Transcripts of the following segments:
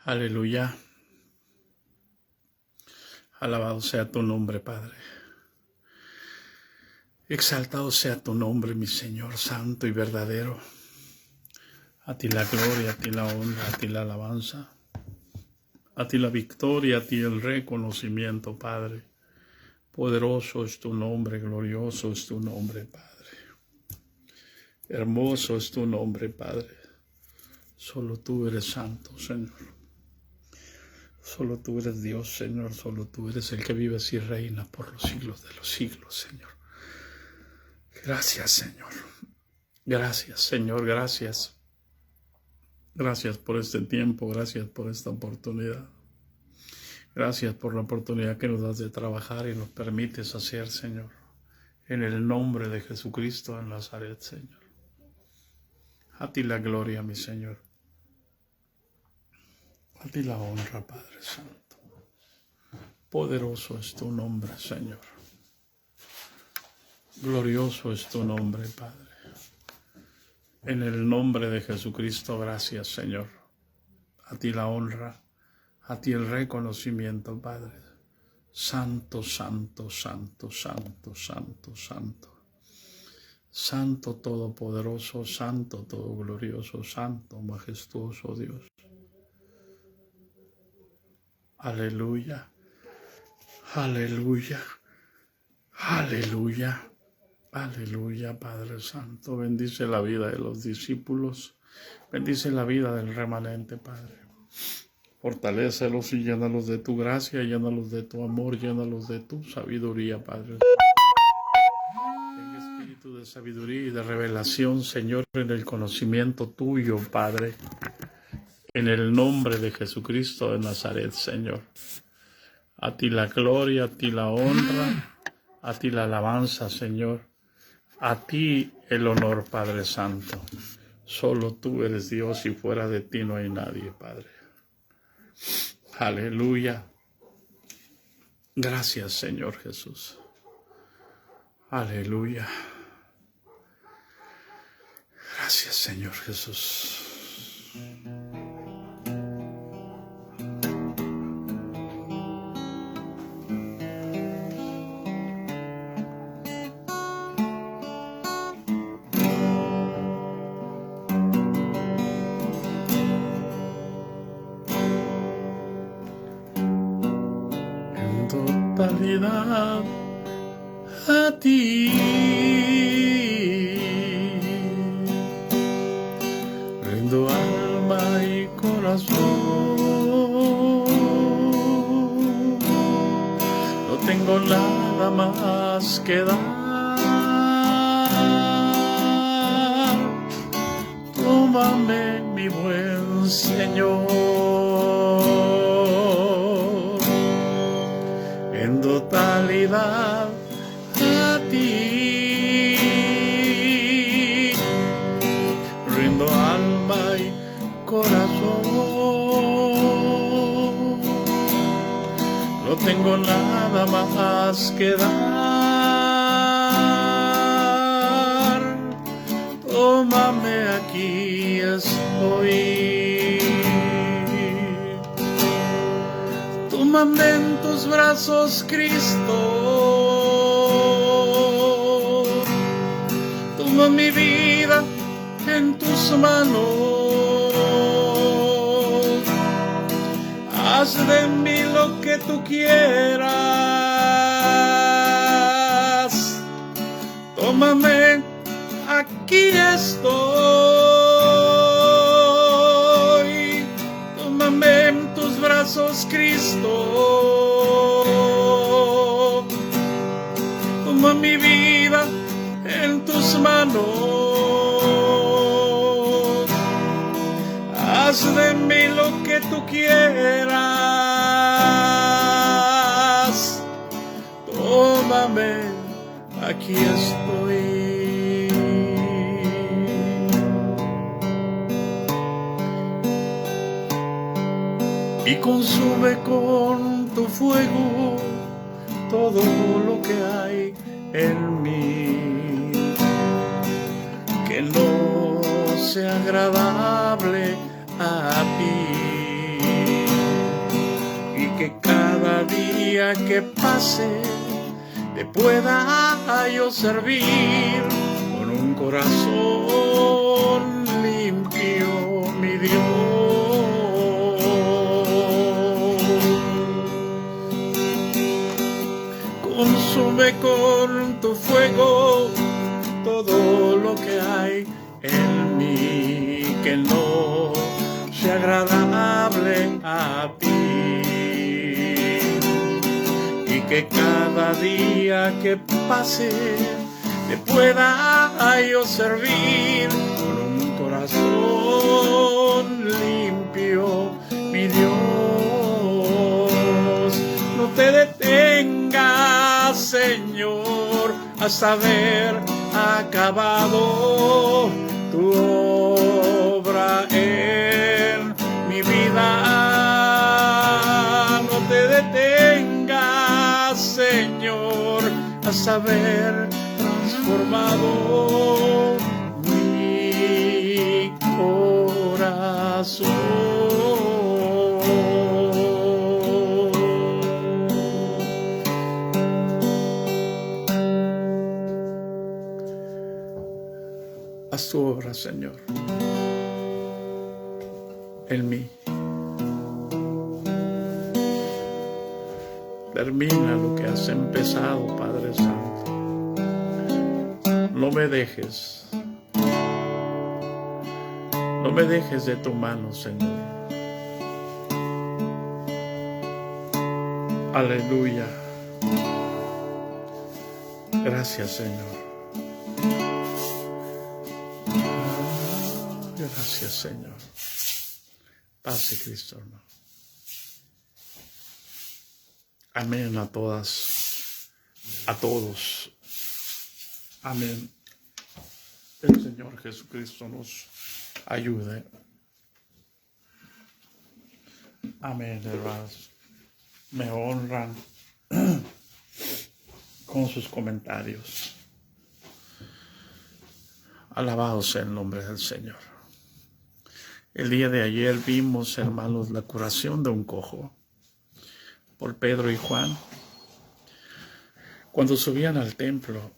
Aleluya. Alabado sea tu nombre, Padre. Exaltado sea tu nombre, mi Señor, santo y verdadero. A ti la gloria, a ti la honra, a ti la alabanza. A ti la victoria, a ti el reconocimiento, Padre. Poderoso es tu nombre, glorioso es tu nombre, Padre. Hermoso es tu nombre, Padre. Solo tú eres santo, Señor. Solo tú eres Dios, Señor. Solo tú eres el que vives y reina por los siglos de los siglos, Señor. Gracias, Señor. Gracias, Señor. Gracias. Gracias por este tiempo. Gracias por esta oportunidad. Gracias por la oportunidad que nos das de trabajar y nos permites hacer, Señor. En el nombre de Jesucristo en Nazaret, Señor. A ti la gloria, mi Señor. A ti la honra, Padre Santo. Poderoso es tu nombre, Señor. Glorioso es tu nombre, Padre. En el nombre de Jesucristo, gracias, Señor. A ti la honra, a ti el reconocimiento, Padre. Santo, santo, santo, santo, santo, santo. Santo todopoderoso, santo todo glorioso, santo majestuoso Dios. Aleluya, aleluya, aleluya, aleluya, Padre Santo. Bendice la vida de los discípulos, bendice la vida del remanente, Padre. Fortalécelos y llénalos de tu gracia, llénalos de tu amor, llénalos de tu sabiduría, Padre. En espíritu de sabiduría y de revelación, Señor, en el conocimiento tuyo, Padre. En el nombre de Jesucristo de Nazaret, Señor. A ti la gloria, a ti la honra, a ti la alabanza, Señor. A ti el honor, Padre Santo. Solo tú eres Dios y fuera de ti no hay nadie, Padre. Aleluya. Gracias, Señor Jesús. Aleluya. Gracias, Señor Jesús. En totalidad a ti rindo alma y corazón. No tengo nada más que dar. Tómame, mi buen Señor, en totalidad a ti rindo alma y corazón. No tengo nada más que dar. Tómame, aquí estoy. Tómame en tus brazos, Cristo. Toma mi vida en tus manos. Haz de mí lo que tú quieras. Tómame, aquí estoy. Tómame en tus brazos, Cristo. Toma mi vida en tus manos. Haz de mí lo que tú quieras. Tómame, aquí estoy. Y consume con tu fuego todo lo que hay en mí, que no sea agradable a ti. día que pase te pueda yo servir con un corazón limpio, mi Dios. Consume con tu fuego todo lo que hay en mí que no sea agradable a ti, y que cada día que pase te pueda yo servir con un corazón limpio, mi Dios. No te detengas, Señor, hasta haber acabado tu obra en mi vida. No te detengas, Señor, hasta haber transformado mi corazón. Haz tu obra, Señor, en mí. Termina lo que has empezado, Padre Santo. No me dejes. No me dejes de tu mano, Señor. Aleluya. Gracias, Señor. Gracias, Señor. Paz y Cristo, hermano. Amén a todas, a todos. Amén. El Señor Jesucristo nos ayude. Amén, hermanos. Me honran con sus comentarios. Alabado sea el nombre del Señor. El día de ayer vimos, hermanos, la curación de un cojo por Pedro y Juan cuando subían al templo.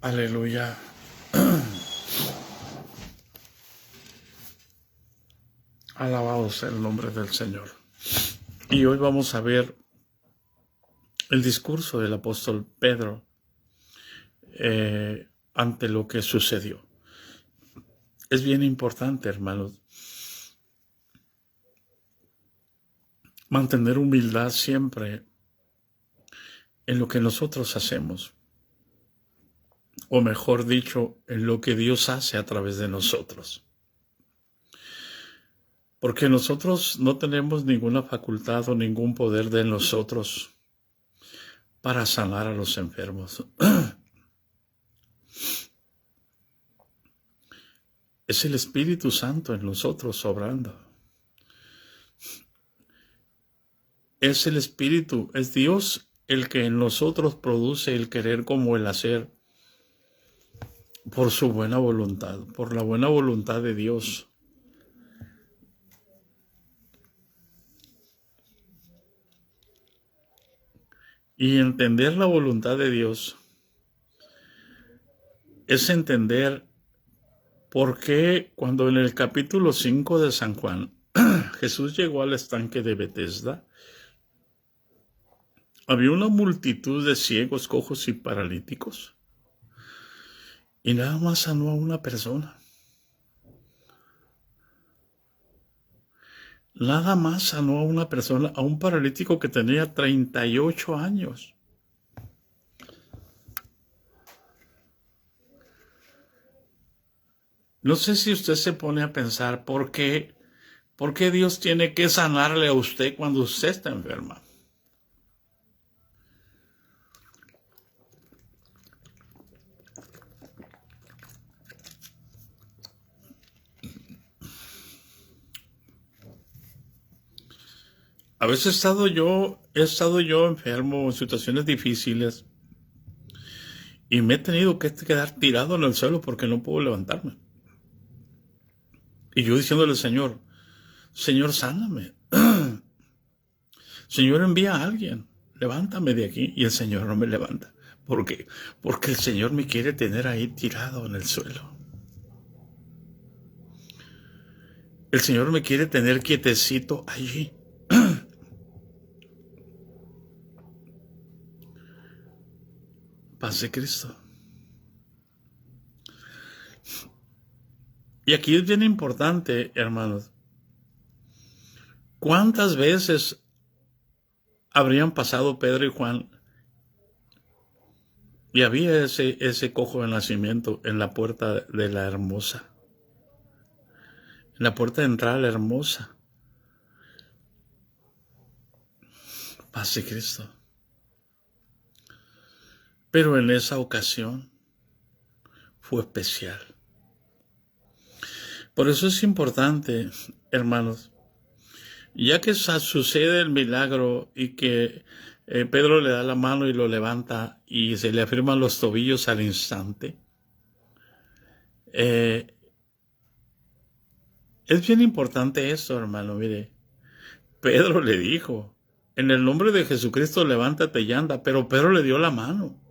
Aleluya. Alabado sea el nombre del Señor. Y hoy vamos a ver el discurso del apóstol Pedro ante lo que sucedió. Es bien importante, hermanos, mantener humildad siempre en lo que nosotros hacemos, o mejor dicho, en lo que Dios hace a través de nosotros. Porque nosotros no tenemos ninguna facultad o ningún poder de nosotros para sanar a los enfermos. Es el Espíritu Santo en nosotros obrando. Es el Espíritu, es Dios el que en nosotros produce el querer como el hacer por su buena voluntad, por la buena voluntad de Dios. Y entender la voluntad de Dios es entender por qué cuando en el capítulo 5 de San Juan Jesús llegó al estanque de Betesda, había una multitud de ciegos, cojos y paralíticos, y nada más sanó a una persona. Nada más sanó a una persona, a un paralítico que tenía 38 años. No sé si usted se pone a pensar por qué Dios tiene que sanarle a usted cuando usted está enferma. A veces he estado yo enfermo en situaciones difíciles y me he tenido que quedar tirado en el suelo porque no puedo levantarme. Y yo diciéndole, Señor, sáname. Señor, envía a alguien, levántame de aquí. Y el Señor no me levanta. ¿Por qué? Porque el Señor me quiere tener ahí tirado en el suelo. El Señor me quiere tener quietecito allí. Paz de Cristo. Y aquí es bien importante, hermanos. ¿Cuántas veces habrían pasado Pedro y Juan y había ese cojo de nacimiento en la puerta de la Hermosa? En la puerta de entrada a la Hermosa. Paz de Cristo. Pero en esa ocasión fue especial. Por eso es importante, hermanos, ya que sucede el milagro y que Pedro le da la mano y lo levanta y se le afirman los tobillos al instante, es bien importante esto, hermano. Mire, Pedro le dijo, en el nombre de Jesucristo levántate y anda, pero Pedro le dio la mano.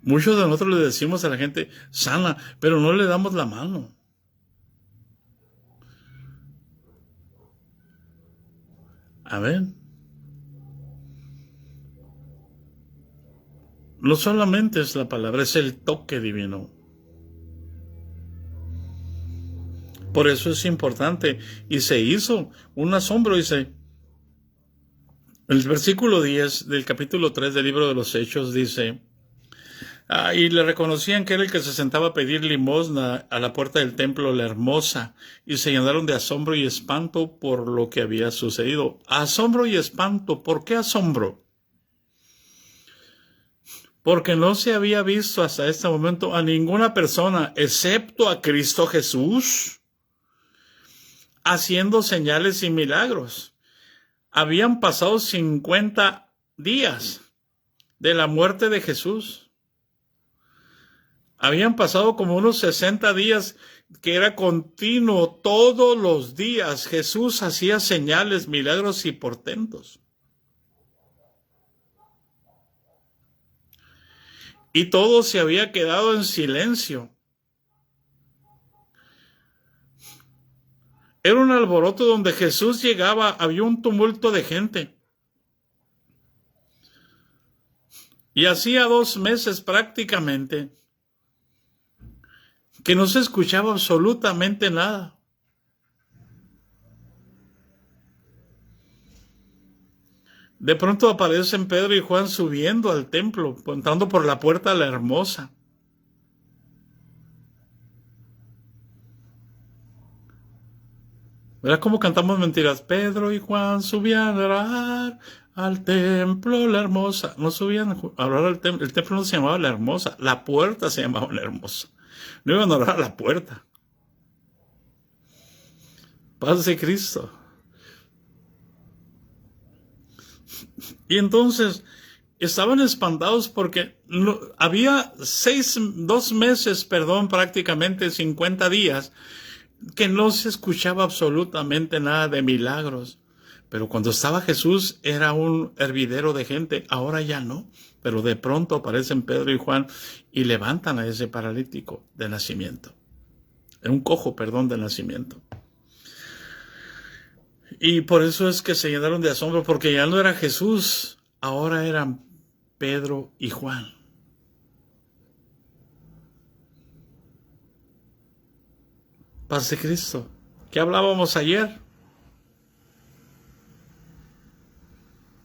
Muchos de nosotros le decimos a la gente, sana, pero no le damos la mano. Amén. No solamente es la palabra, es el toque divino. Por eso es importante. Y se hizo un asombro, dice. El versículo 10 del capítulo 3 del libro de los Hechos dice, y le reconocían que era el que se sentaba a pedir limosna a la puerta del templo, la Hermosa, y se llenaron de asombro y espanto por lo que había sucedido. Asombro y espanto. ¿Por qué asombro? Porque no se había visto hasta este momento a ninguna persona, excepto a Cristo Jesús, haciendo señales y milagros. Habían pasado 50 días de la muerte de Jesús. Habían pasado como unos 60 días que era continuo. Todos los días Jesús hacía señales, milagros y portentos. Y todo se había quedado en silencio. Era un alboroto donde Jesús llegaba, había un tumulto de gente. Y hacía 2 meses prácticamente que no se escuchaba absolutamente nada. De pronto aparecen Pedro y Juan subiendo al templo, entrando por la puerta a la Hermosa. ¿Verdad cómo cantamos mentiras? Pedro y Juan subían a orar al templo, la Hermosa. No subían a orar al templo. El templo no se llamaba la Hermosa. La puerta se llamaba la Hermosa. No iban a orar a la puerta. Paz de Cristo. Y entonces estaban espantados porque había 2 meses, prácticamente 50 días, que no se escuchaba absolutamente nada de milagros. Pero cuando estaba Jesús era un hervidero de gente, ahora ya no. Pero de pronto aparecen Pedro y Juan y levantan a ese paralítico de nacimiento. Un cojo, de nacimiento. Y por eso es que se llenaron de asombro, porque ya no era Jesús, ahora eran Pedro y Juan. Paz de Cristo. ¿Qué hablábamos ayer?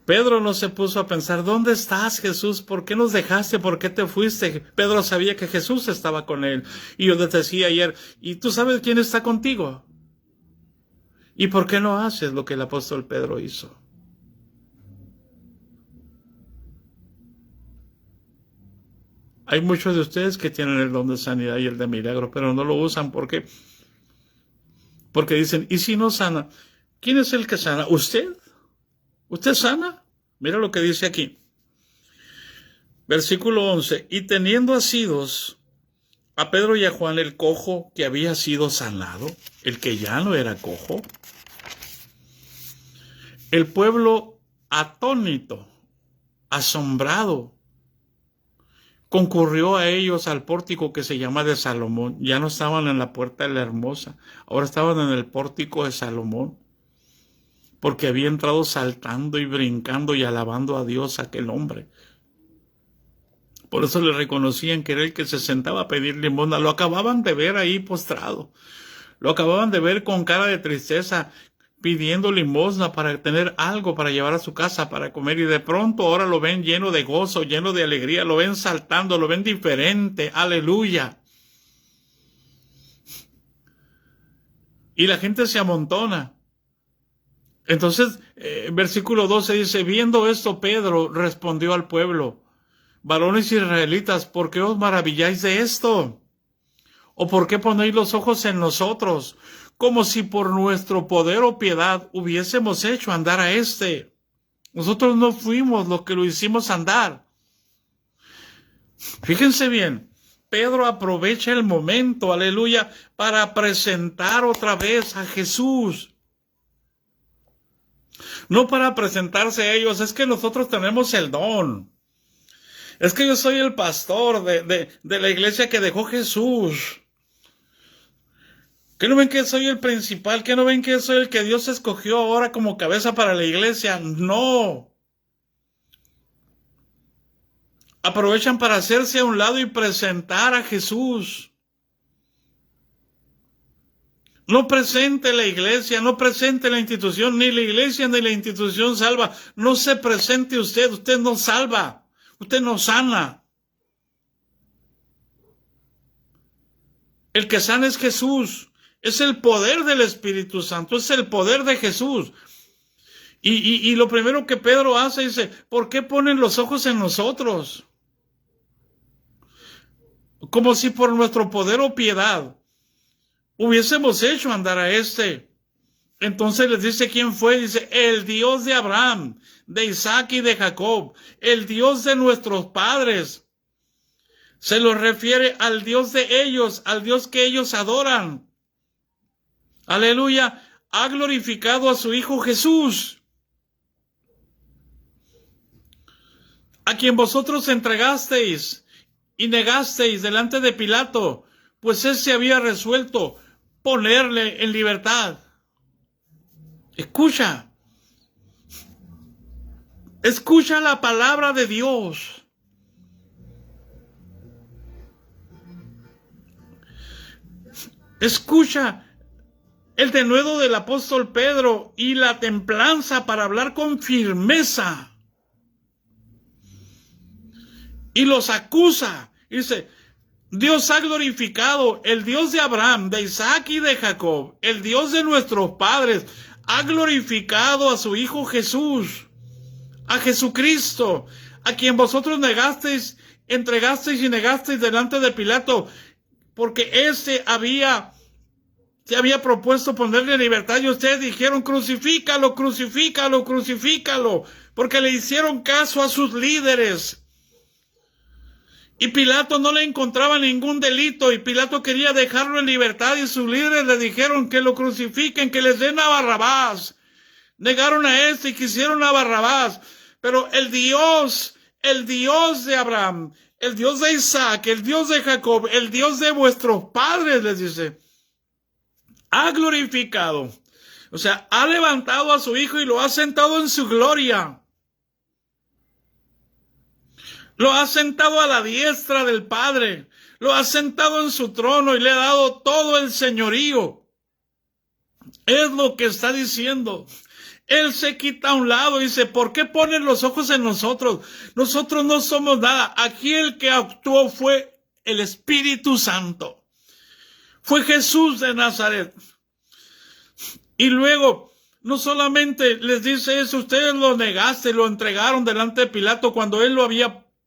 Pedro no se puso a pensar, ¿dónde estás, Jesús? ¿Por qué nos dejaste? ¿Por qué te fuiste? Pedro sabía que Jesús estaba con él. Y yo les decía ayer, ¿y tú sabes quién está contigo? ¿Y por qué no haces lo que el apóstol Pedro hizo? Hay muchos de ustedes que tienen el don de sanidad y el de milagro, pero no lo usan. ¿Por qué? Porque dicen, ¿y si no sana? ¿Quién es el que sana? ¿Usted? ¿Usted sana? Mira lo que dice aquí. Versículo 11. Y teniendo asidos a Pedro y a Juan el cojo que había sido sanado, el que ya no era cojo, el pueblo atónito, asombrado, concurrió a ellos al pórtico que se llama de Salomón. Ya no estaban en la puerta de la Hermosa, ahora estaban en el pórtico de Salomón, porque había entrado saltando y brincando y alabando a Dios aquel hombre. Por eso le reconocían que era el que se sentaba a pedir limosna. Lo acababan de ver ahí postrado. Lo acababan de ver con cara de tristeza, pidiendo limosna para tener algo para llevar a su casa, para comer. Y de pronto ahora lo ven lleno de gozo, lleno de alegría. Lo ven saltando, lo ven diferente. Aleluya. Y la gente se amontona. Entonces, versículo 12 dice, viendo esto, Pedro respondió al pueblo: varones israelitas, ¿por qué os maravilláis de esto? ¿O por qué ponéis los ojos en nosotros, como si por nuestro poder o piedad hubiésemos hecho andar a este? Nosotros no fuimos los que lo hicimos andar. Fíjense bien, Pedro aprovecha el momento, aleluya, para presentar otra vez a Jesús. No para presentarse a ellos, es que nosotros tenemos el don. Es que yo soy el pastor de la iglesia que dejó Jesús. ¿Qué no ven que soy el principal? ¿Qué no ven que soy el que Dios escogió ahora como cabeza para la iglesia? No. Aprovechan para hacerse a un lado y presentar a Jesús. No presente la iglesia, no presente la institución, ni la iglesia ni la institución salva. No se presente usted, usted no salva, usted no sana. El que sana es Jesús. Es el poder del Espíritu Santo, es el poder de Jesús. Y lo primero que Pedro hace, dice, ¿por qué ponen los ojos en nosotros? Como si por nuestro poder o piedad hubiésemos hecho andar a este. Entonces les dice quién fue, dice, el Dios de Abraham, de Isaac y de Jacob, el Dios de nuestros padres. Se los refiere al Dios de ellos, al Dios que ellos adoran. Aleluya, ha glorificado a su Hijo Jesús, a quien vosotros entregasteis y negasteis delante de Pilato, pues él se había resuelto ponerle en libertad. Escucha la palabra de Dios. Escucha el denuedo del apóstol Pedro y la templanza para hablar con firmeza. Y los acusa. Dice, Dios ha glorificado, el Dios de Abraham, de Isaac y de Jacob, el Dios de nuestros padres, ha glorificado a su Hijo Jesús, a Jesucristo, a quien vosotros negasteis, entregasteis y negasteis delante de Pilato, porque se había propuesto ponerle en libertad y ustedes dijeron, crucifícalo, crucifícalo, crucifícalo, porque le hicieron caso a sus líderes. Y Pilato no le encontraba ningún delito y Pilato quería dejarlo en libertad y sus líderes le dijeron que lo crucifiquen, que les den a Barrabás. Negaron a y quisieron a Barrabás, pero el Dios de Abraham, el Dios de Isaac, el Dios de Jacob, el Dios de vuestros padres, les dice, ha glorificado, o sea, ha levantado a su Hijo y lo ha sentado en su gloria. Lo ha sentado a la diestra del Padre, lo ha sentado en su trono y le ha dado todo el señorío. Es lo que está diciendo. Él se quita a un lado y dice, ¿por qué ponen los ojos en nosotros? Nosotros no somos nada. Aquí el que actuó fue el Espíritu Santo. Fue Jesús de Nazaret. Y luego, no solamente les dice eso, ustedes lo negaste, lo entregaron delante de Pilato cuando él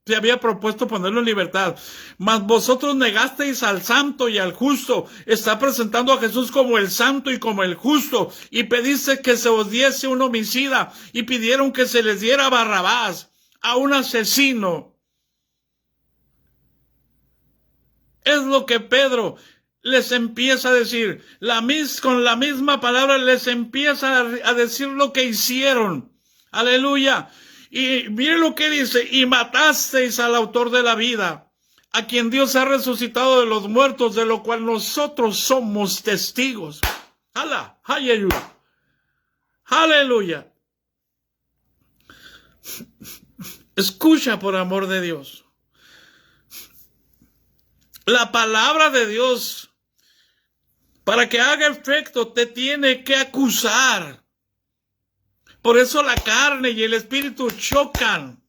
se había propuesto ponerlo en libertad. Mas vosotros negasteis al santo y al justo. Está presentando a Jesús como el santo y como el justo. Y pediste que se os diese un homicida. Y pidieron que se les diera a Barrabás, a un asesino. Es lo que Pedro les empieza a decir. Con la misma palabra les empieza a decir lo que hicieron. Aleluya. Y mire lo que dice, y matasteis al autor de la vida, a quien Dios ha resucitado de los muertos, de lo cual nosotros somos testigos. Aleluya. Aleluya. Escucha, por amor de Dios. La palabra de Dios, para que haga efecto, te tiene que acusar. Por eso la carne y el espíritu chocan.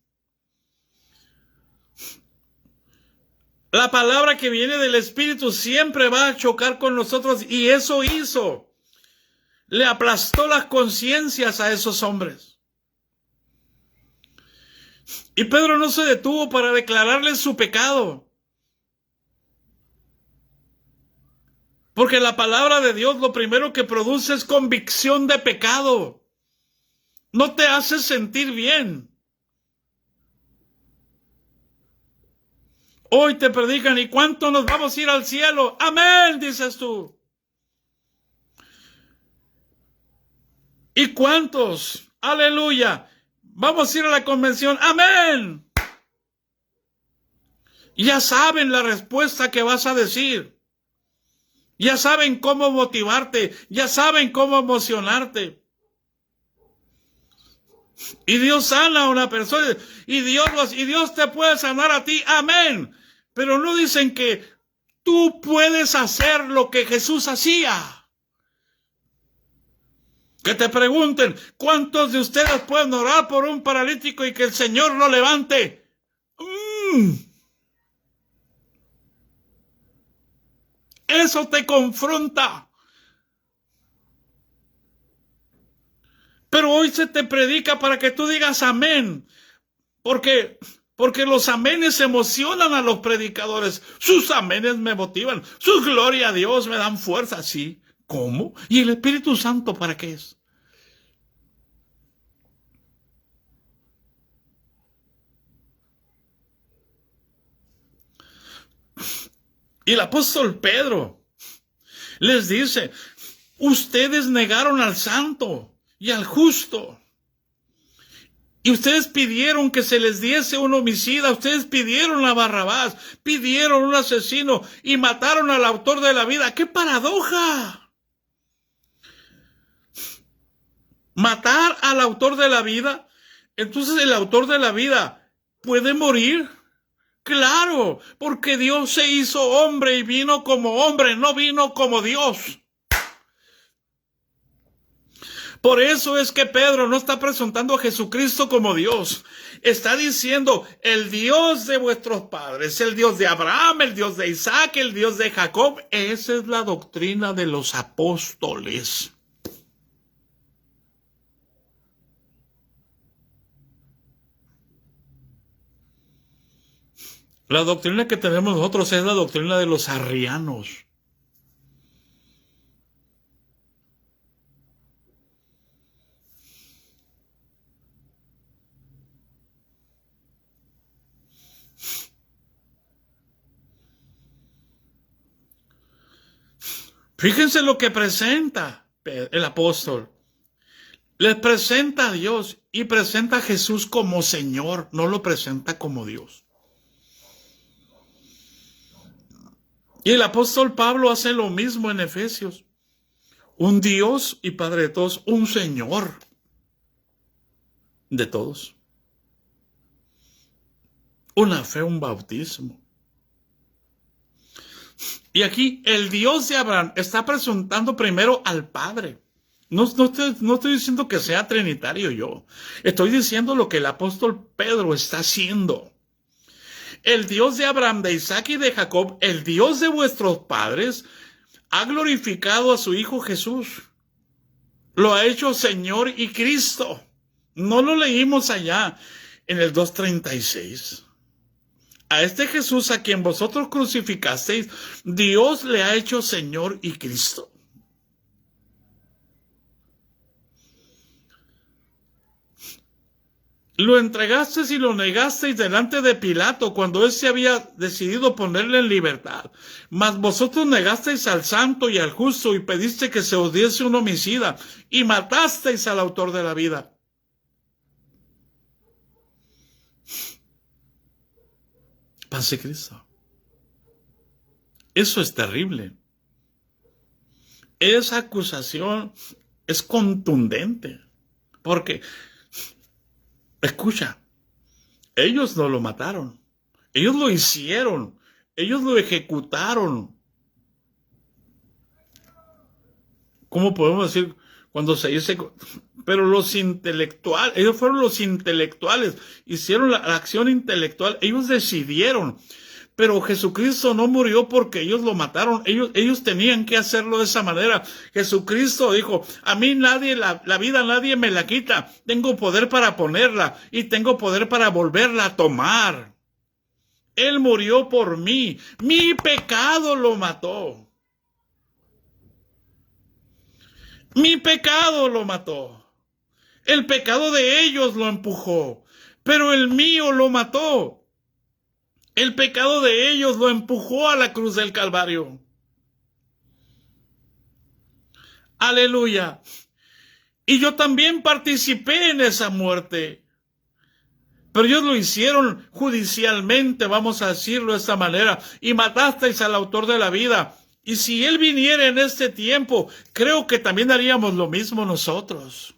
La palabra que viene del espíritu siempre va a chocar con nosotros, y eso hizo. Le aplastó las conciencias a esos hombres. Y Pedro no se detuvo para declararles su pecado. Porque la palabra de Dios lo primero que produce es convicción de pecado. No te hace sentir bien. Hoy te predican, ¿y cuánto nos vamos a ir al cielo? Amén, dices tú. ¿Y cuántos? Aleluya. Vamos a ir a la convención. Amén. Ya saben la respuesta que vas a decir. Ya saben cómo motivarte. Ya saben cómo emocionarte. Y Dios sana a una persona. Y Dios te puede sanar a ti. Amén. Pero no dicen que tú puedes hacer lo que Jesús hacía. Que te pregunten, ¿cuántos de ustedes pueden orar por un paralítico y que el Señor lo levante? Eso te confronta. Pero hoy se te predica para que tú digas amén. Porque los amenes emocionan a los predicadores. Sus amenes me motivan. Su gloria a Dios me dan fuerza. Sí. ¿Cómo? ¿Y el Espíritu Santo para qué es? Y el apóstol Pedro les dice, ustedes negaron al santo y al justo. Y ustedes pidieron que se les diese un homicida, ustedes pidieron a Barrabás, pidieron un asesino y mataron al autor de la vida. ¡Qué paradoja! Matar al autor de la vida. Entonces el autor de la vida puede morir. Claro, porque Dios se hizo hombre y vino como hombre, no vino como Dios. Por eso es que Pedro no está presentando a Jesucristo como Dios. Está diciendo el Dios de vuestros padres, el Dios de Abraham, el Dios de Isaac, el Dios de Jacob. Esa es la doctrina de los apóstoles. La doctrina que tenemos nosotros es la doctrina de los arrianos. Fíjense lo que presenta el apóstol. Les presenta a Dios y presenta a Jesús como Señor, no lo presenta como Dios. Y el apóstol Pablo hace lo mismo en Efesios. Un Dios y Padre de todos, un Señor de todos. Una fe, un bautismo. Y aquí el Dios de Abraham está presentando primero al Padre. No estoy diciendo que sea trinitario yo. Estoy diciendo lo que el apóstol Pedro está haciendo. El Dios de Abraham, de Isaac y de Jacob, el Dios de vuestros padres, ha glorificado a su Hijo Jesús. Lo ha hecho Señor y Cristo. No lo leímos allá en el 2:36. A este Jesús a quien vosotros crucificasteis, Dios le ha hecho Señor y Cristo. Lo entregasteis y lo negasteis delante de Pilato cuando él se había decidido ponerle en libertad. Mas vosotros negasteis al santo y al justo y pediste que se os diese un homicida y matasteis al autor de la vida. Paz de Cristo. Eso es terrible. Esa acusación es contundente. Porque, escucha, ellos no lo mataron. Ellos lo hicieron. Ellos lo ejecutaron. ¿Cómo podemos decir cuando se dice? Pero los intelectuales, ellos fueron los intelectuales, hicieron la acción intelectual, ellos decidieron. Pero Jesucristo no murió porque ellos lo mataron. Ellos tenían que hacerlo de esa manera. Jesucristo dijo, a mí nadie, la vida nadie me la quita. Tengo poder para ponerla y tengo poder para volverla a tomar. Él murió por mí. Mi pecado lo mató. Mi pecado lo mató. El pecado de ellos lo empujó, pero el mío lo mató. El pecado de ellos lo empujó a la cruz del Calvario. Aleluya. Y yo también participé en esa muerte. Pero ellos lo hicieron judicialmente, vamos a decirlo de esta manera, y matasteis al autor de la vida. Y si él viniera en este tiempo, creo que también haríamos lo mismo nosotros.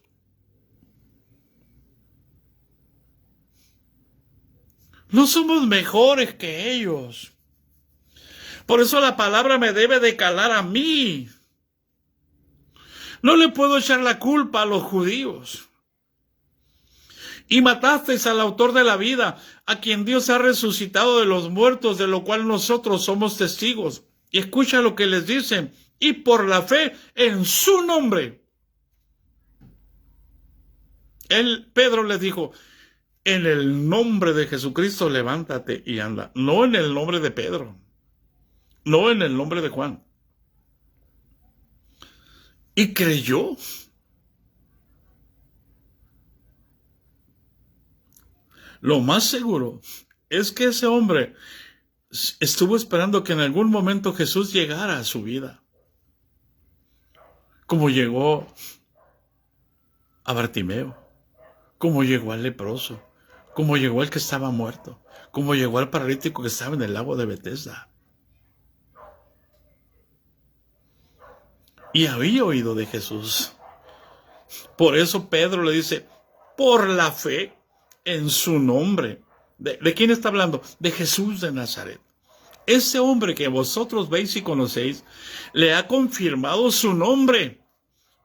No somos mejores que ellos. Por eso la palabra me debe de calar a mí. No le puedo echar la culpa a los judíos. Y matasteis al autor de la vida, a quien Dios ha resucitado de los muertos, de lo cual nosotros somos testigos. Y escucha lo que les dicen. Y por la fe en su nombre. Pedro les dijo, en el nombre de Jesucristo levántate y anda. No en el nombre de Pedro. No en el nombre de Juan. Y creyó. Lo más seguro es que ese hombre estuvo esperando que en algún momento Jesús llegara a su vida. Como llegó a Bartimeo. Como llegó al leproso. Como llegó al que estaba muerto. Como llegó al paralítico que estaba en el lago de Betesda. Y había oído de Jesús. Por eso Pedro le dice, por la fe en su nombre. ¿De quién está hablando? De Jesús de Nazaret. Ese hombre que vosotros veis y conocéis, le ha confirmado su nombre.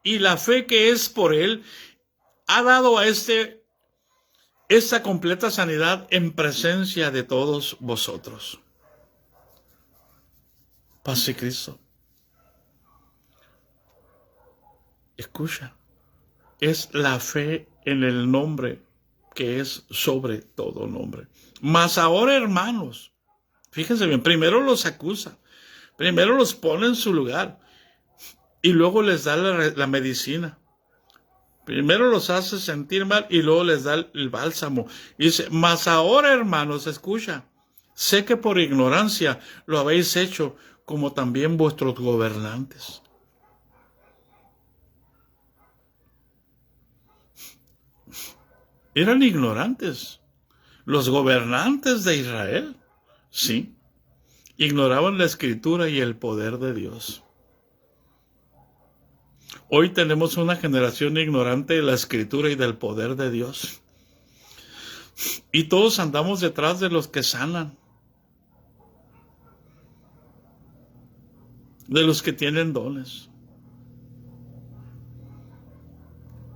Y la fe que es por él, ha dado a esta completa sanidad en presencia de todos vosotros. Paz y Cristo. Escucha, es la fe en el nombre que es sobre todo nombre. Mas ahora, hermanos, fíjense bien, primero los acusa, primero los pone en su lugar y luego les da la medicina. Primero los hace sentir mal y luego les da el bálsamo. Y dice, mas ahora, hermanos, escucha, sé que por ignorancia lo habéis hecho, como también vuestros gobernantes. Eran ignorantes. Los gobernantes de Israel, sí, ignoraban la Escritura y el poder de Dios. Hoy tenemos una generación ignorante de la Escritura y del poder de Dios. Y todos andamos detrás de los que sanan, de los que tienen dones.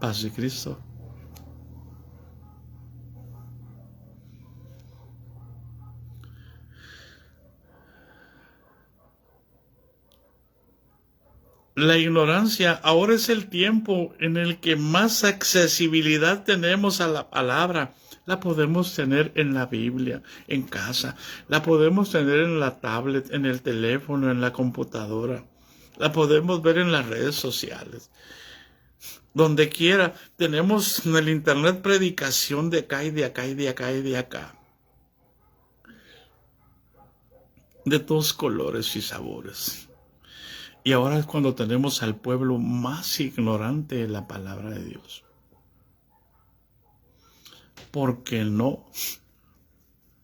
Paz de Cristo. La ignorancia, ahora es el tiempo en el que más accesibilidad tenemos a la palabra. La podemos tener en la Biblia, en casa. La podemos tener en la tablet, en el teléfono, en la computadora. La podemos ver en las redes sociales. Donde quiera, tenemos en el internet predicación de acá y de acá y de acá y de acá. De todos colores y sabores. Y ahora es cuando tenemos al pueblo más ignorante de la palabra de Dios. Porque no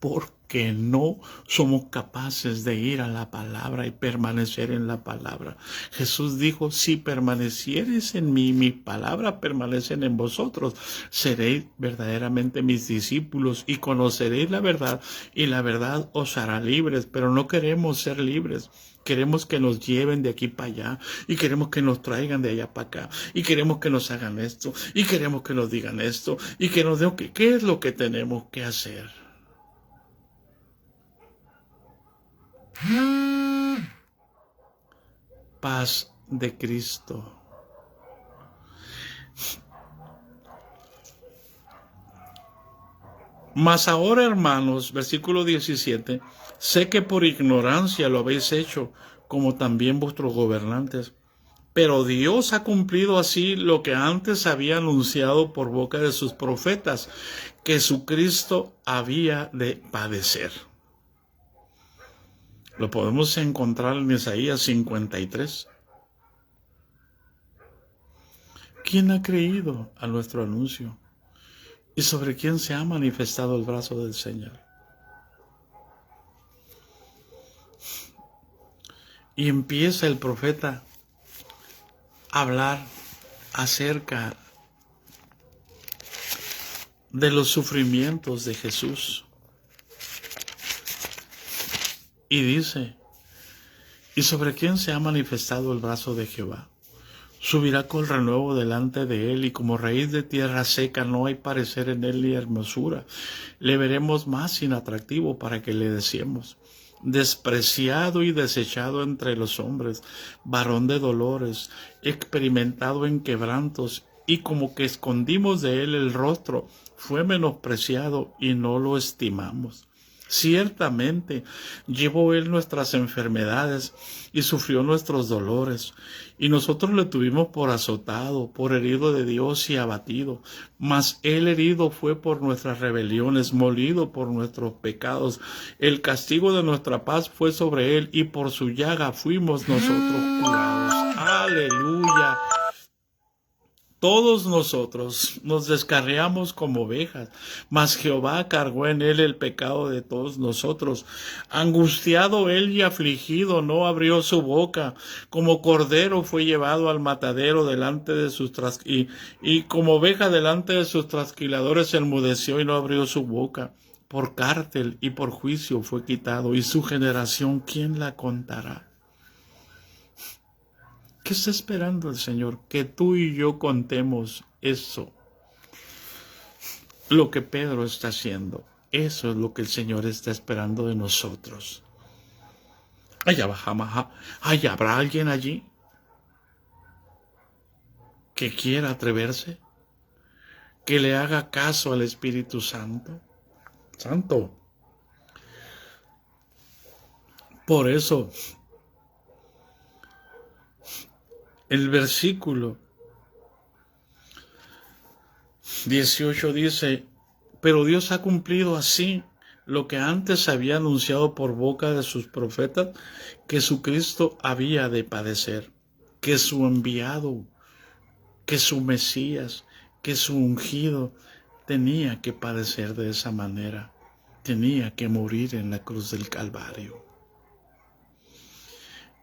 porque no somos capaces de ir a la palabra y permanecer en la palabra. Jesús dijo, si permaneciereis en mí, mis palabras permanecen en vosotros, seréis verdaderamente mis discípulos y conoceréis la verdad, y la verdad os hará libres. Pero no queremos ser libres. Queremos que nos lleven de aquí para allá, y queremos que nos traigan de allá para acá, y queremos que nos hagan esto, y queremos que nos digan esto, y que nos digan qué es lo que tenemos que hacer. Paz de Cristo. Mas ahora, hermanos, versículo 17, sé que por ignorancia lo habéis hecho, como también vuestros gobernantes. Pero Dios ha cumplido así lo que antes había anunciado por boca de sus profetas, que su Cristo había de padecer. Lo podemos encontrar en Isaías 53. ¿Quién ha creído a nuestro anuncio? ¿Y sobre quién se ha manifestado el brazo del Señor? Y empieza el profeta a hablar acerca de los sufrimientos de Jesús. Y dice, ¿y sobre quién se ha manifestado el brazo de Jehová? Subirá con renuevo delante de él, y como raíz de tierra seca no hay parecer en él ni hermosura. Le veremos más inatractivo para que le deseemos. Despreciado y desechado entre los hombres, varón de dolores, experimentado en quebrantos, y como que escondimos de él el rostro, fue menospreciado y no lo estimamos. Ciertamente llevó él nuestras enfermedades y sufrió nuestros dolores, y nosotros le tuvimos por azotado, por herido de Dios y abatido. Mas él herido fue por nuestras rebeliones, molido por nuestros pecados. El castigo de nuestra paz fue sobre él, y por su llaga fuimos nosotros curados. Aleluya. Todos nosotros nos descarriamos como ovejas, mas Jehová cargó en él el pecado de todos nosotros. Angustiado él y afligido, no abrió su boca. Como cordero fue llevado al matadero delante de sus y como oveja delante de sus trasquiladores enmudeció y no abrió su boca. Por cárcel y por juicio fue quitado, y su generación, ¿quién la contará? ¿Qué está esperando el Señor? Que tú y yo contemos eso. Lo que Pedro está haciendo. Eso es lo que el Señor está esperando de nosotros. ¿Habrá alguien allí que quiera atreverse? Que le haga caso al Espíritu Santo. Por eso, el versículo 18 dice, pero Dios ha cumplido así lo que antes había anunciado por boca de sus profetas, que su Cristo había de padecer, que su enviado, que su Mesías, que su ungido tenía que padecer de esa manera, tenía que morir en la cruz del Calvario.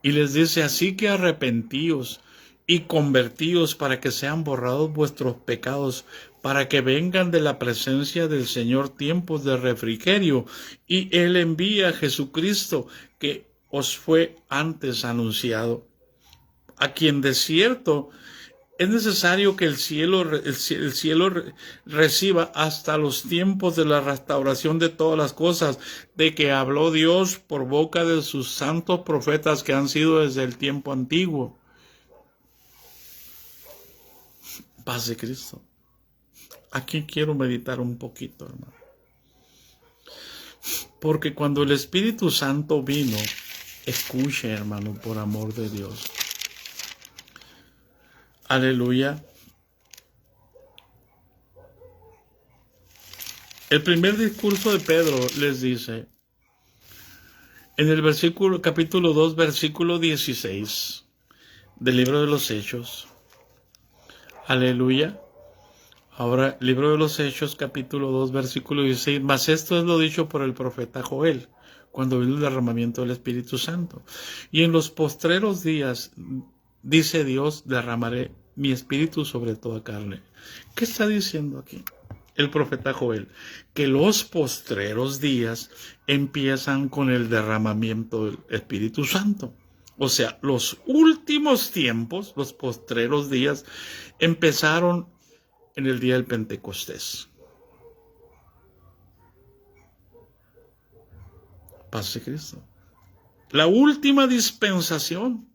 Y les dice, así que arrepentíos y convertíos para que sean borrados vuestros pecados, para que vengan de la presencia del Señor tiempos de refrigerio, y Él envía a Jesucristo, que os fue antes anunciado, a quien de cierto es necesario que el cielo reciba hasta los tiempos de la restauración de todas las cosas, de que habló Dios por boca de sus santos profetas que han sido desde el tiempo antiguo. Paz de Cristo. Aquí quiero meditar un poquito, hermano. Porque cuando el Espíritu Santo vino, escuche, hermano, por amor de Dios. Aleluya. El primer discurso de Pedro les dice, en el capítulo 2, versículo 16 del libro de los Hechos. Aleluya. Ahora, libro de los Hechos, capítulo 2, versículo 16. Mas esto es lo dicho por el profeta Joel, cuando vino el derramamiento del Espíritu Santo. Y en los postreros días, dice Dios, derramaré mi espíritu sobre toda carne. ¿Qué está diciendo aquí el profeta Joel? Que los postreros días empiezan con el derramamiento del Espíritu Santo. O sea, los últimos tiempos, los postreros días, empezaron en el día del Pentecostés. Paz de Cristo. La última dispensación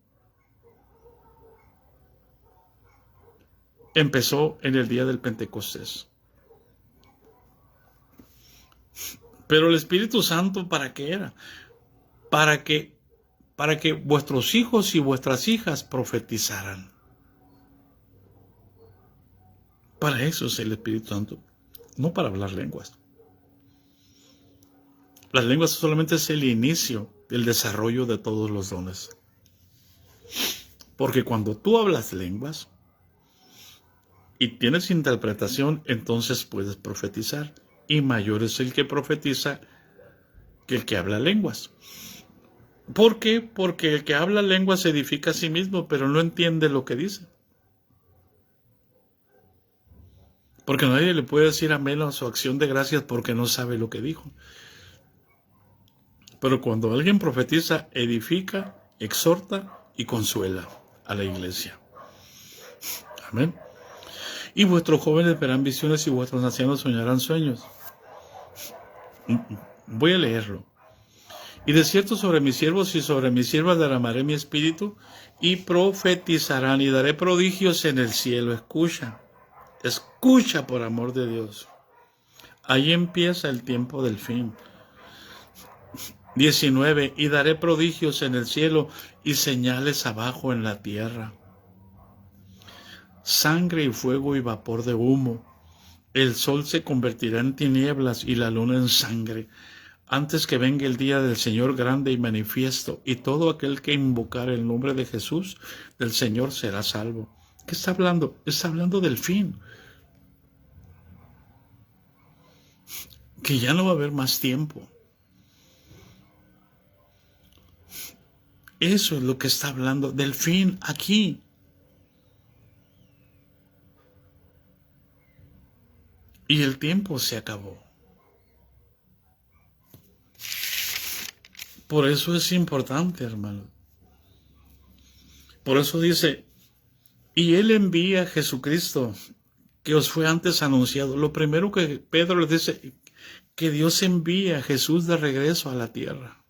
empezó en el día del Pentecostés. Pero el Espíritu Santo, ¿para qué era? Para que vuestros hijos y vuestras hijas profetizaran. Para eso es el Espíritu Santo, no para hablar lenguas. Las lenguas solamente es el inicio del desarrollo de todos los dones. Porque cuando tú hablas lenguas y tienes interpretación, entonces puedes profetizar. Y mayor es el que profetiza que el que habla lenguas. ¿Por qué? Porque el que habla lenguas se edifica a sí mismo, pero no entiende lo que dice. Porque nadie le puede decir amén a su acción de gracias porque no sabe lo que dijo. Pero cuando alguien profetiza, edifica, exhorta y consuela a la iglesia. Amén. Y vuestros jóvenes verán visiones y vuestros ancianos soñarán sueños. Voy a leerlo. Y de cierto sobre mis siervos y sobre mis siervas derramaré mi espíritu y profetizarán y daré prodigios en el cielo. Escucha, escucha por amor de Dios. Ahí empieza el tiempo del fin. 19. Y daré prodigios en el cielo y señales abajo en la tierra. Sangre y fuego y vapor de humo. El sol se convertirá en tinieblas y la luna en sangre, antes que venga el día del Señor grande y manifiesto, y todo aquel que invocar el nombre de Jesús, del Señor, será salvo. ¿Qué está hablando? Está hablando del fin. Que ya no va a haber más tiempo. Eso es lo que está hablando del fin aquí. Y el tiempo se acabó. Por eso es importante, hermano. Por eso dice, y Él envía a Jesucristo, que os fue antes anunciado. Lo primero que Pedro les dice, que Dios envía a Jesús de regreso a la tierra.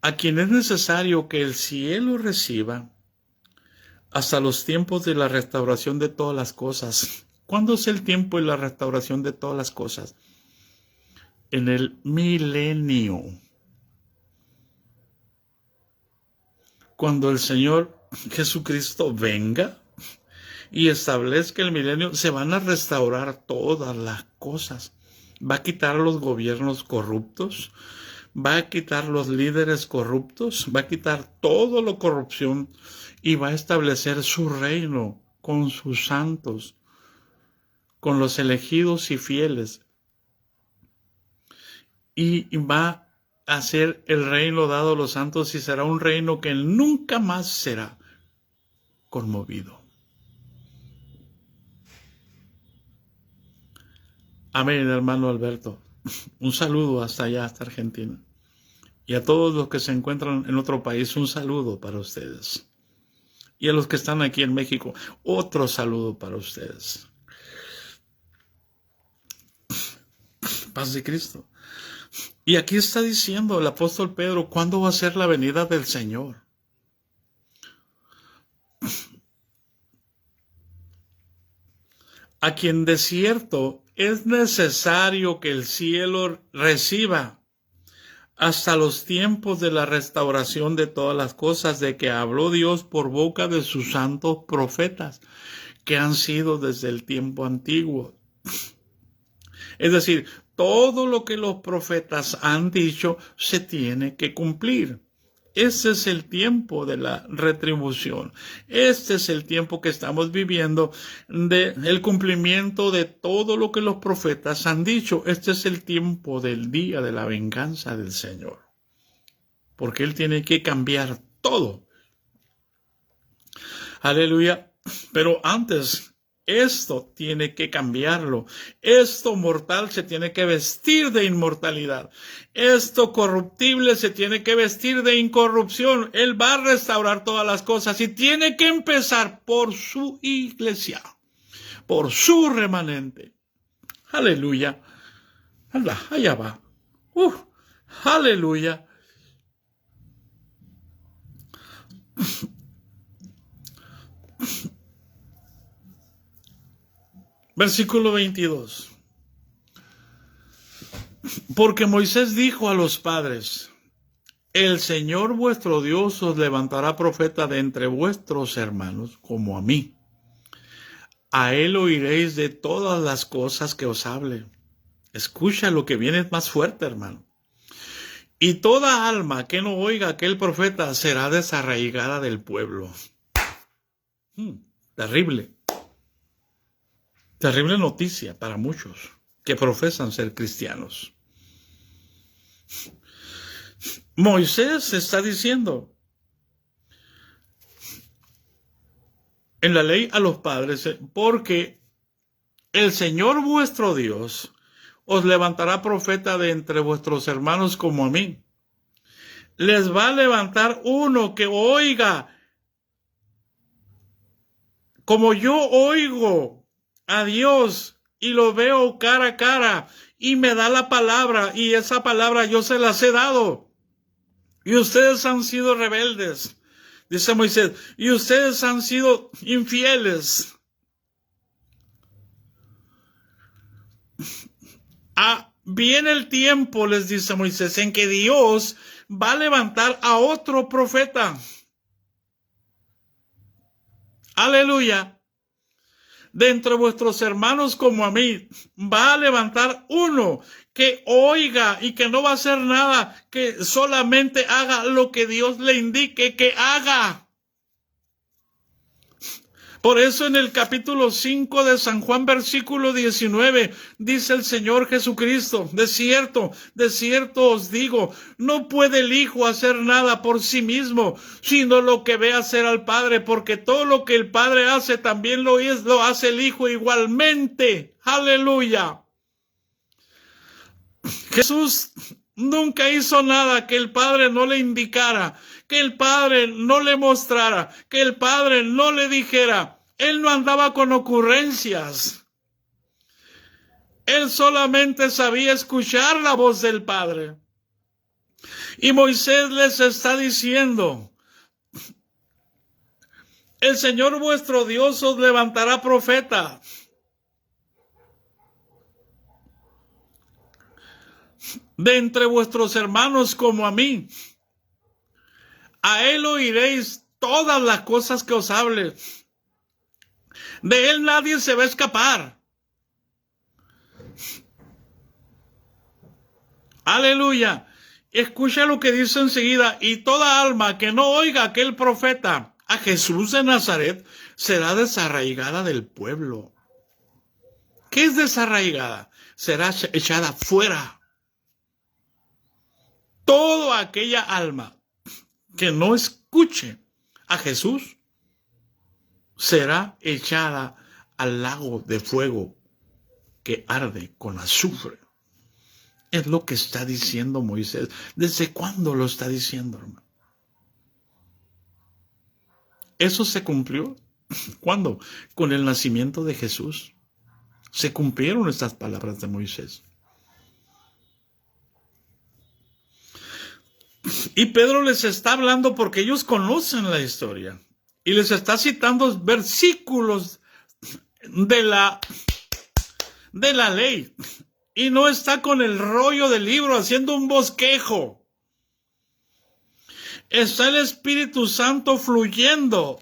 A quien es necesario que el cielo reciba hasta los tiempos de la restauración de todas las cosas. ¿Cuándo es el tiempo de la restauración de todas las cosas? En el milenio. Cuando el Señor Jesucristo venga y establezca el milenio, se van a restaurar todas las cosas. Va a quitar los gobiernos corruptos, va a quitar los líderes corruptos, va a quitar toda la corrupción y va a establecer su reino con sus santos, con los elegidos y fieles. Y va a ser el reino dado a los santos y será un reino que nunca más será conmovido. Amén, hermano Alberto. Un saludo hasta allá, hasta Argentina. Y a todos los que se encuentran en otro país, un saludo para ustedes. Y a los que están aquí en México, otro saludo para ustedes. Paz de Cristo. Y aquí está diciendo el apóstol Pedro, ¿cuándo va a ser la venida del Señor? A quien de cierto es necesario que el cielo reciba hasta los tiempos de la restauración de todas las cosas, de que habló Dios por boca de sus santos profetas, que han sido desde el tiempo antiguo. Es decir, todo lo que los profetas han dicho se tiene que cumplir. Ese es el tiempo de la retribución. Este es el tiempo que estamos viviendo del cumplimiento de todo lo que los profetas han dicho. Este es el tiempo del día de la venganza del Señor. Porque Él tiene que cambiar todo. Aleluya. Pero antes, esto tiene que cambiarlo. Esto mortal se tiene que vestir de inmortalidad. Esto corruptible se tiene que vestir de incorrupción. Él va a restaurar todas las cosas y tiene que empezar por su iglesia, por su remanente. Aleluya. Allá va. Aleluya. Versículo 22. Porque Moisés dijo a los padres: el Señor vuestro Dios os levantará profeta de entre vuestros hermanos, como a mí. A él oiréis de todas las cosas que os hable. Escucha lo que viene más fuerte, hermano. Y toda alma que no oiga a aquel profeta será desarraigada del pueblo. Terrible. Terrible noticia para muchos que profesan ser cristianos. Moisés está diciendo en la ley a los padres, porque el Señor vuestro Dios os levantará profeta de entre vuestros hermanos como a mí. Les va a levantar uno que oiga como yo oigo a Dios y lo veo cara a cara y me da la palabra, y esa palabra yo se las he dado. Y ustedes han sido rebeldes, dice Moisés, y ustedes han sido infieles. Viene el tiempo, les dice Moisés, en que Dios va a levantar a otro profeta. Aleluya. De entre vuestros hermanos como a mí, va a levantar uno que oiga y que no va a hacer nada, que solamente haga lo que Dios le indique que haga. Por eso en el capítulo 5 de San Juan, versículo 19, dice el Señor Jesucristo: de cierto os digo, no puede el Hijo hacer nada por sí mismo, sino lo que ve hacer al Padre, porque todo lo que el Padre hace también lo hace el Hijo igualmente. Aleluya. Jesús nunca hizo nada que el Padre no le indicara, que el Padre no le mostrara, que el Padre no le dijera. Él no andaba con ocurrencias. Él solamente sabía escuchar la voz del Padre. Y Moisés les está diciendo: el Señor vuestro Dios os levantará profeta de entre vuestros hermanos como a mí. A él oiréis todas las cosas que os hable. De él nadie se va a escapar. Aleluya. Escucha lo que dice enseguida: y toda alma que no oiga a aquel profeta, a Jesús de Nazaret, será desarraigada del pueblo. ¿Qué es desarraigada? Será echada fuera. Toda aquella alma que no escuche a Jesús será echada al lago de fuego que arde con azufre. Es lo que está diciendo Moisés. ¿Desde cuándo lo está diciendo, hermano? Eso se cumplió. ¿Cuándo? Con el nacimiento de Jesús. Se cumplieron estas palabras de Moisés. Y Pedro les está hablando porque ellos conocen la historia. Y les está citando versículos de la ley. Y no está con el rollo del libro haciendo un bosquejo. Está el Espíritu Santo fluyendo.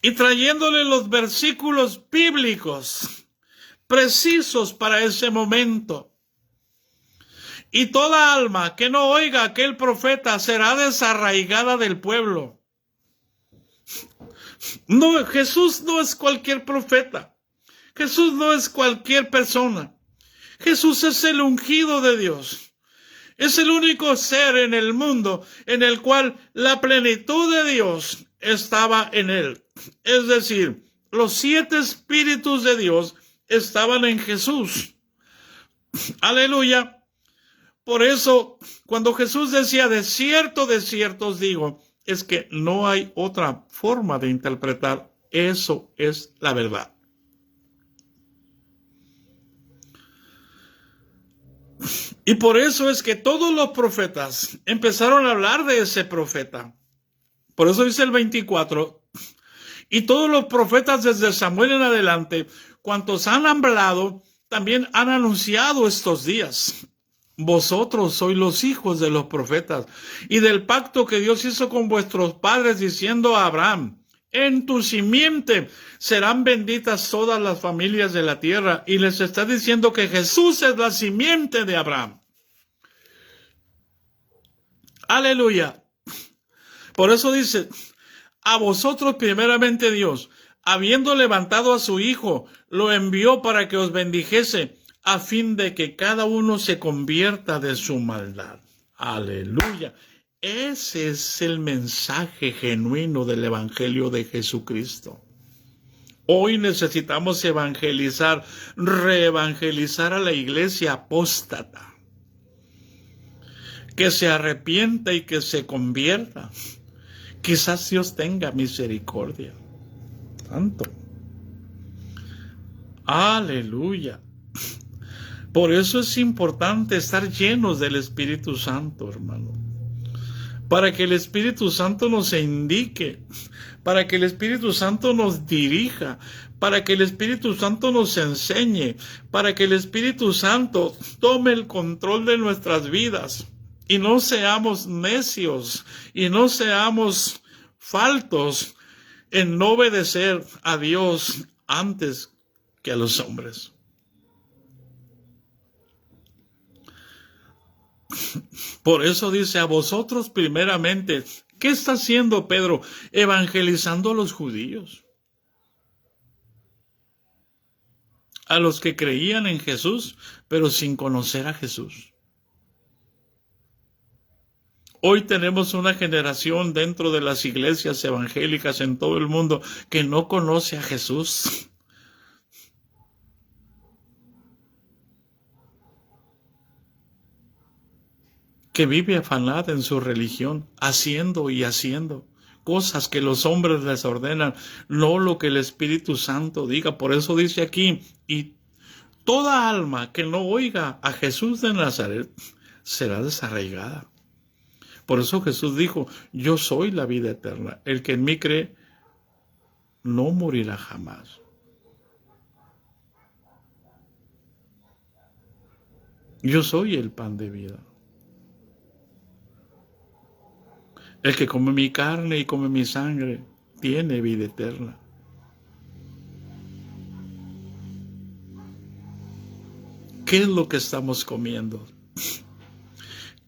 Y trayéndole los versículos bíblicos precisos para ese momento. Y toda alma que no oiga a aquel profeta será desarraigada del pueblo. No, Jesús no es cualquier profeta. Jesús no es cualquier persona. Jesús es el ungido de Dios. Es el único ser en el mundo en el cual la plenitud de Dios estaba en él. Es decir, los 7 espíritus de Dios estaban en Jesús. Aleluya. Por eso, cuando Jesús decía, de cierto os digo, es que no hay otra forma de interpretar. Eso es la verdad. Y por eso es que todos los profetas empezaron a hablar de ese profeta. Por eso dice el 24, y todos los profetas desde Samuel en adelante, cuantos han hablado, también han anunciado estos días. Vosotros sois los hijos de los profetas y del pacto que Dios hizo con vuestros padres, diciendo a Abraham, en tu simiente serán benditas todas las familias de la tierra. Y les está diciendo que Jesús es la simiente de Abraham. Aleluya. Por eso dice, a vosotros primeramente Dios, habiendo levantado a su Hijo, lo envió para que os bendijese, a fin de que cada uno se convierta de su maldad. Aleluya. Ese es el mensaje genuino del Evangelio de Jesucristo. Hoy necesitamos evangelizar, reevangelizar a la iglesia apóstata. Que se arrepienta y que se convierta. Quizás Dios tenga misericordia. Santo. Aleluya. Por eso es importante estar llenos del Espíritu Santo, hermano. Para que el Espíritu Santo nos indique, para que el Espíritu Santo nos dirija, para que el Espíritu Santo nos enseñe, para que el Espíritu Santo tome el control de nuestras vidas y no seamos necios y no seamos faltos en no obedecer a Dios antes que a los hombres. Por eso dice, a vosotros primeramente. ¿Qué está haciendo Pedro? Evangelizando a los judíos. A los que creían en Jesús, pero sin conocer a Jesús. Hoy tenemos una generación dentro de las iglesias evangélicas en todo el mundo que no conoce a Jesús. Que vive afanada en su religión, haciendo y haciendo cosas que los hombres les ordenan, no lo que el Espíritu Santo diga. Por eso dice aquí, y toda alma que no oiga a Jesús de Nazaret será desarraigada. Por eso Jesús dijo, yo soy la vida eterna. El que en mí cree no morirá jamás. Yo soy el pan de vida. El que come mi carne y come mi sangre tiene vida eterna. ¿Qué es lo que estamos comiendo?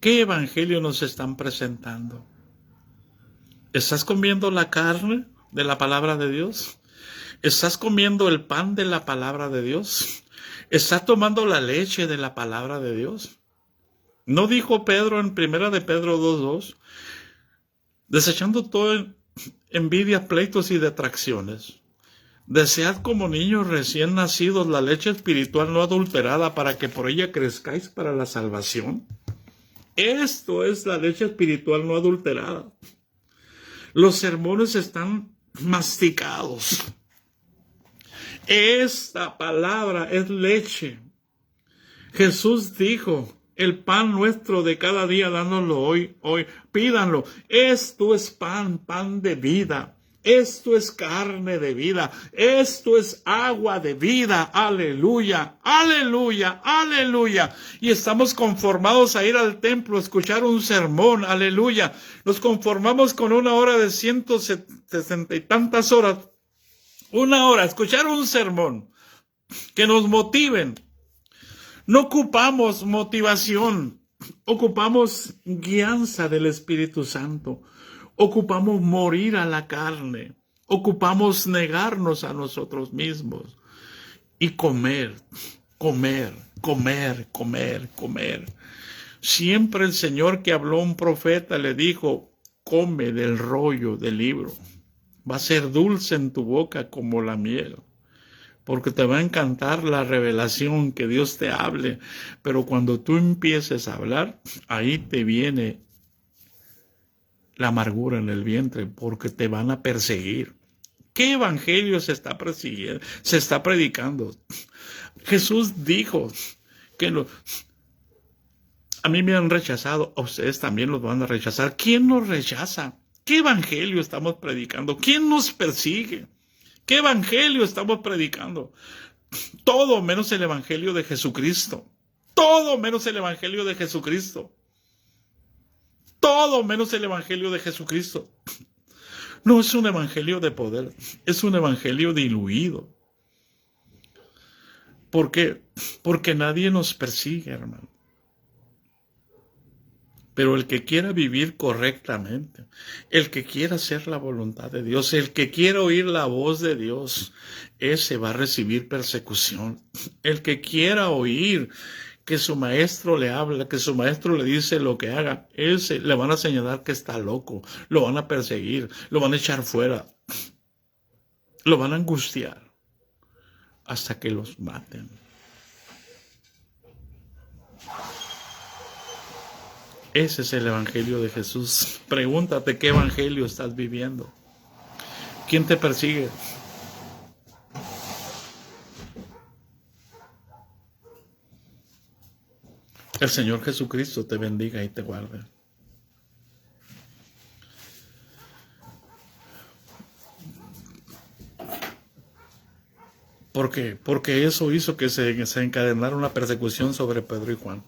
¿Qué evangelio nos están presentando? ¿Estás comiendo la carne de la palabra de Dios? ¿Estás comiendo el pan de la palabra de Dios? ¿Estás tomando la leche de la palabra de Dios? ¿No dijo Pedro en 1 de Pedro 2:2? Desechando todo envidia, pleitos y detracciones. Desead como niños recién nacidos la leche espiritual no adulterada para que por ella crezcáis para la salvación. Esto es la leche espiritual no adulterada. Los sermones están masticados. Esta palabra es leche. Jesús dijo, el pan nuestro de cada día, dándolo hoy, pídanlo. Esto es pan de vida. Esto es carne de vida. Esto es agua de vida. Aleluya, aleluya, aleluya. Y estamos conformados a ir al templo, a escuchar un sermón. Aleluya. Nos conformamos con 1 hora de 160 y tantas horas. 1 hora, escuchar un sermón que nos motiven. No ocupamos motivación. ocupamos guianza del Espíritu Santo, ocupamos morir a la carne, ocupamos negarnos a nosotros mismos y comer, comer, comer, comer, comer. Siempre el Señor que habló a un profeta le dijo, come del rollo del libro. Va a ser dulce en tu boca como la miel, porque te va a encantar la revelación, que Dios te hable. Pero cuando tú empieces a hablar, ahí te viene la amargura en el vientre, porque te van a perseguir. ¿Qué evangelio se está persiguiendo? Se está predicando. Jesús dijo que a mí me han rechazado, a ustedes también los van a rechazar. ¿Quién nos rechaza? ¿Qué evangelio estamos predicando? ¿Quién nos persigue? ¿Qué evangelio estamos predicando? Todo menos el evangelio de Jesucristo. Todo menos el evangelio de Jesucristo. Todo menos el evangelio de Jesucristo. No es un evangelio de poder, es un evangelio diluido. ¿Por qué? Porque nadie nos persigue, hermano. Pero el que quiera vivir correctamente, el que quiera hacer la voluntad de Dios, el que quiera oír la voz de Dios, ese va a recibir persecución. El que quiera oír que su maestro le habla, que su maestro le dice lo que haga, ese le van a señalar que está loco, lo van a perseguir, lo van a echar fuera, lo van a angustiar hasta que los maten. Ese es el evangelio de Jesús. Pregúntate qué evangelio estás viviendo. ¿Quién te persigue? El Señor Jesucristo te bendiga y te guarde. ¿Por qué? Porque eso hizo que se encadenara una persecución sobre Pedro y Juan.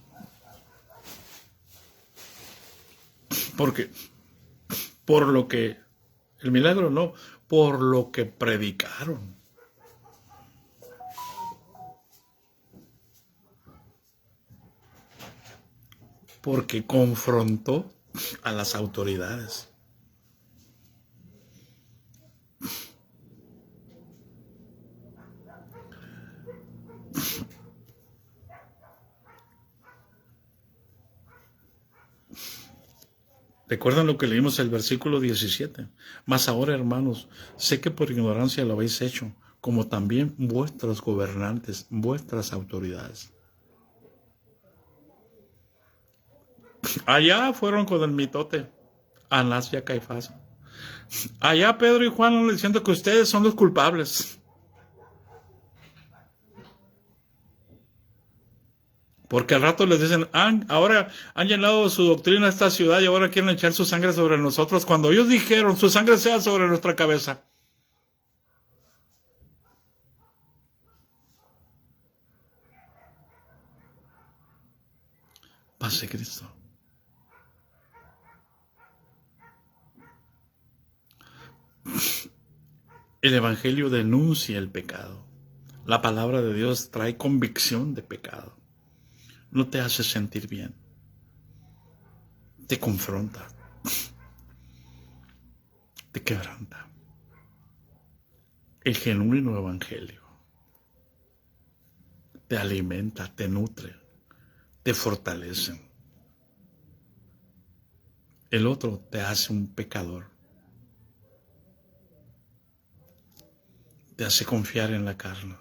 Porque por lo que, el milagro no, por lo que predicaron. Porque confrontó a las autoridades. ¿Recuerdan lo que leímos el versículo 17? Mas ahora, hermanos, sé que por ignorancia lo habéis hecho, como también vuestros gobernantes, vuestras autoridades. Allá fueron con el mitote, Anás y a Caifás. Allá Pedro y Juan diciendo que ustedes son los culpables. Porque al rato les dicen, ahora han llenado su doctrina esta ciudad y ahora quieren echar su sangre sobre nosotros. Cuando ellos dijeron, su sangre sea sobre nuestra cabeza. Paz de Cristo. El Evangelio denuncia el pecado. La palabra de Dios trae convicción de pecado. No te hace sentir bien. Te confronta. Te quebranta. El genuino Evangelio te alimenta, te nutre, te fortalece. El otro te hace un pecador. Te hace confiar en la carne.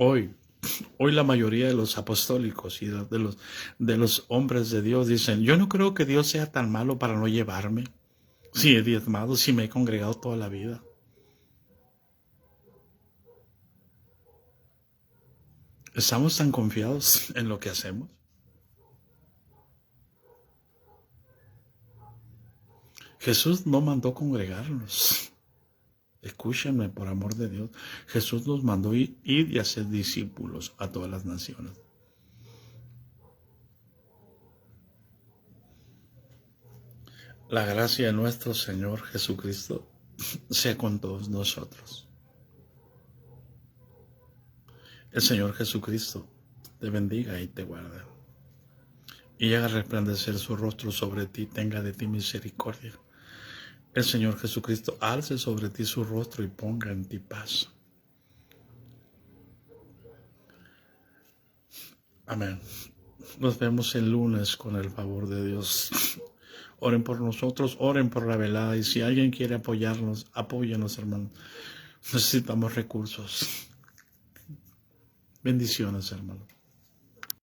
Hoy la mayoría de los apostólicos y de los hombres de Dios dicen, yo no creo que Dios sea tan malo para no llevarme. Si he diezmado, si me he congregado toda la vida. ¿Estamos tan confiados en lo que hacemos? Jesús no mandó congregarnos. Escúchenme, por amor de Dios. Jesús nos mandó ir y hacer discípulos a todas las naciones. La gracia de nuestro Señor Jesucristo sea con todos nosotros. El Señor Jesucristo te bendiga y te guarde, y haga resplandecer su rostro sobre ti, tenga de ti misericordia. El Señor Jesucristo alce sobre ti su rostro y ponga en ti paz. Amén. Nos vemos el lunes con el favor de Dios. Oren por nosotros, oren por la velada, y si alguien quiere apoyarnos, apóyenos, hermano. Necesitamos recursos. Bendiciones, hermano.